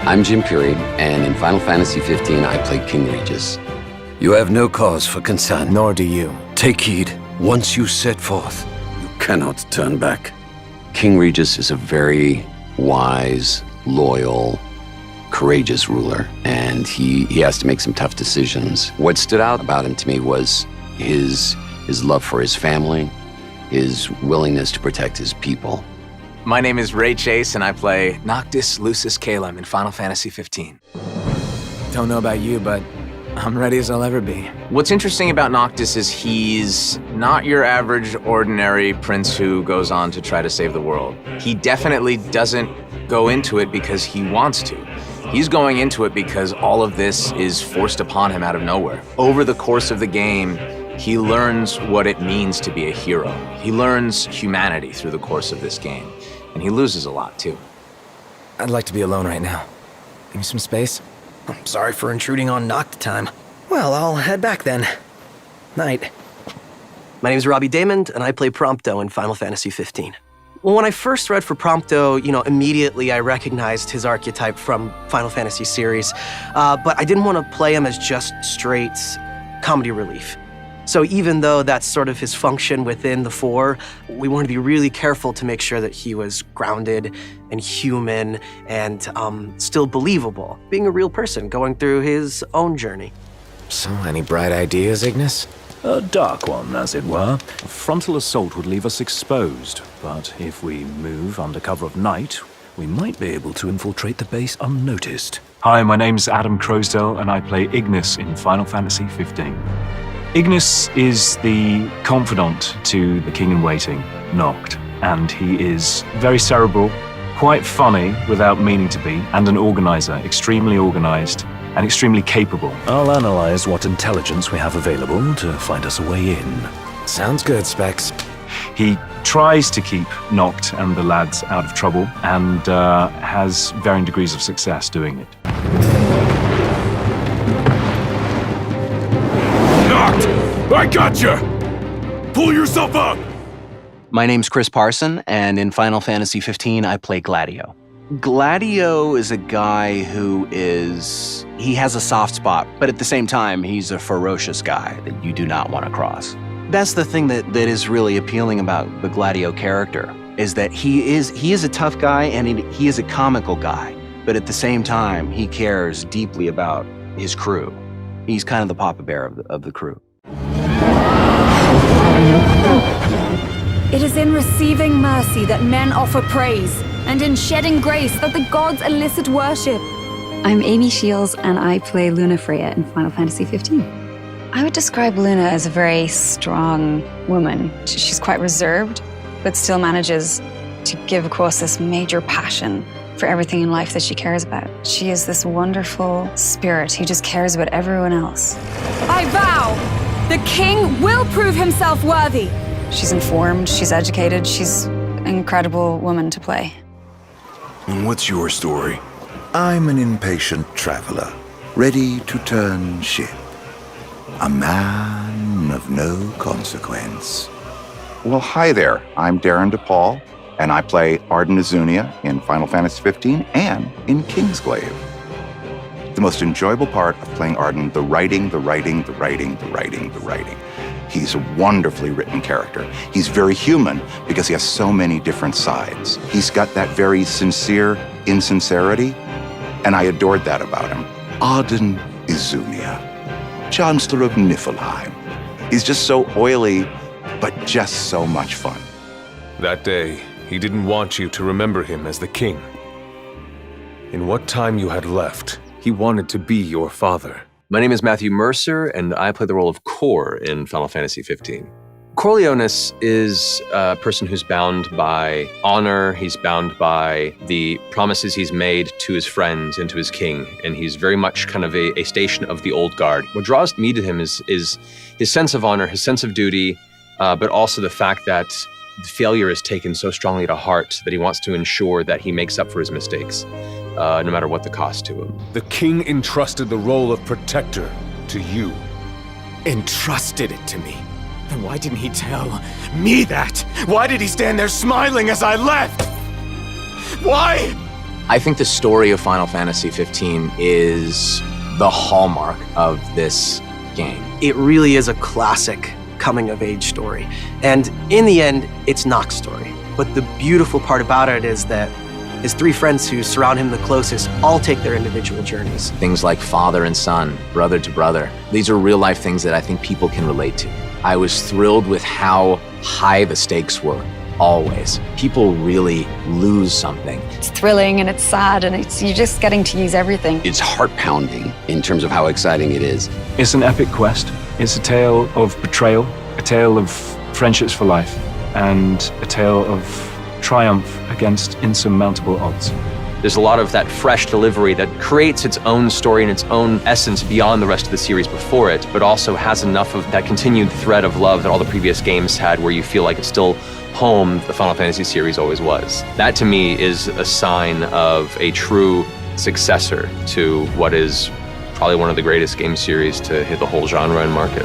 I'm Jim Peary, and in Final Fantasy XV, I play King Regis. You have no cause for concern. Nor do you. Take heed. Once you set forth, you cannot turn back. King Regis is a very wise, loyal, courageous ruler, and he has to make some tough decisions. What stood out about him to me was his love for his family, his willingness to protect his people. My name is Ray Chase, and I play Noctis Lucis Calum in Final Fantasy XV. Don't know about you, but I'm ready as I'll ever be. What's interesting about Noctis is he's not your average, ordinary prince who goes on to try to save the world. He definitely doesn't go into it because he wants to. He's going into it because all of this is forced upon him out of nowhere. Over the course of the game, he learns what it means to be a hero. He learns humanity through the course of this game, and he loses a lot too. I'd like to be alone right now. Give me some space. I'm sorry for intruding on Noct time. Well, I'll head back then. Night. My name is Robbie Damond, and I play Prompto in Final Fantasy XV. Well, when I first read for Prompto, immediately I recognized his archetype from Final Fantasy series, but I didn't want to play him as just straight comedy relief. So even though that's sort of his function within the four, we wanted to be really careful to make sure that he was grounded and human and still believable, being a real person going through his own journey. So, any bright ideas, Ignis? A dark one, as it were. A frontal assault would leave us exposed, but if we move under cover of night, we might be able to infiltrate the base unnoticed. Hi, my name's Adam Crosdale, and I play Ignis in Final Fantasy XV. Ignis is the confidant to the king-in-waiting, Noct, and he is very cerebral, quite funny without meaning to be, and an organizer, extremely organized and extremely capable. I'll analyze what intelligence we have available to find us a way in. Sounds good, Specs. He tries to keep Noct and the lads out of trouble, and has varying degrees of success doing it. Noct! I gotcha! Pull yourself up! My name's Chris Parson, and in Final Fantasy XV, I play Gladio. Gladio is a guy he has a soft spot, but at the same time, he's a ferocious guy that you do not want to cross. That's the thing that is really appealing about the Gladio character, is that he is a tough guy and he is a comical guy, but at the same time, he cares deeply about his crew. He's kind of the Papa Bear of the crew. It is in receiving mercy that men offer praise, and in shedding grace that the gods elicit worship. I'm Amy Shields, and I play Luna Freya in Final Fantasy XV. I would describe Luna as a very strong woman. She's quite reserved, but still manages to give across this major passion for everything in life that she cares about. She is this wonderful spirit who just cares about everyone else. I vow, the king will prove himself worthy. She's informed, she's educated, she's an incredible woman to play. And what's your story? I'm an impatient traveler, ready to turn ship. A man of no consequence. Well, hi there. I'm Darren DePaul, and I play Arden Azunia in Final Fantasy XV and in Kingsglaive. The most enjoyable part of playing Arden, the writing. He's a wonderfully written character. He's very human because he has so many different sides. He's got that very sincere insincerity, and I adored that about him. Arden Azunia, Chancellor of Niflheim. He's just so oily, but just so much fun. That day, he didn't want you to remember him as the king. In what time you had left, he wanted to be your father. My name is Matthew Mercer, and I play the role of Cor in Final Fantasy XV. Corleones is a person who's bound by honor, he's bound by the promises he's made to his friends and to his king, and he's very much kind of a station of the old guard. What draws me to him is his sense of honor, his sense of duty, but also the fact that failure is taken so strongly to heart that he wants to ensure that he makes up for his mistakes, no matter what the cost to him. The king entrusted the role of protector to you. Entrusted it to me? Then why didn't he tell me that? Why did he stand there smiling as I left? Why? I think the story of Final Fantasy 15 is the hallmark of this game. It really is a classic coming-of-age story. And in the end, it's Noct's story. But the beautiful part about it is that his three friends who surround him the closest all take their individual journeys. Things like father and son, brother to brother. These are real-life things that I think people can relate to. I was thrilled with how high the stakes were, always. People really lose something. It's thrilling and it's sad and you're just getting to use everything. It's heart-pounding in terms of how exciting it is. It's an epic quest. It's a tale of betrayal, a tale of friendships for life, and a tale of triumph against insurmountable odds. There's a lot of that fresh delivery that creates its own story and its own essence beyond the rest of the series before it, but also has enough of that continued thread of love that all the previous games had, where you feel like it's still home the Final Fantasy series always was. That to me is a sign of a true successor to what is probably one of the greatest game series to hit the whole genre and market.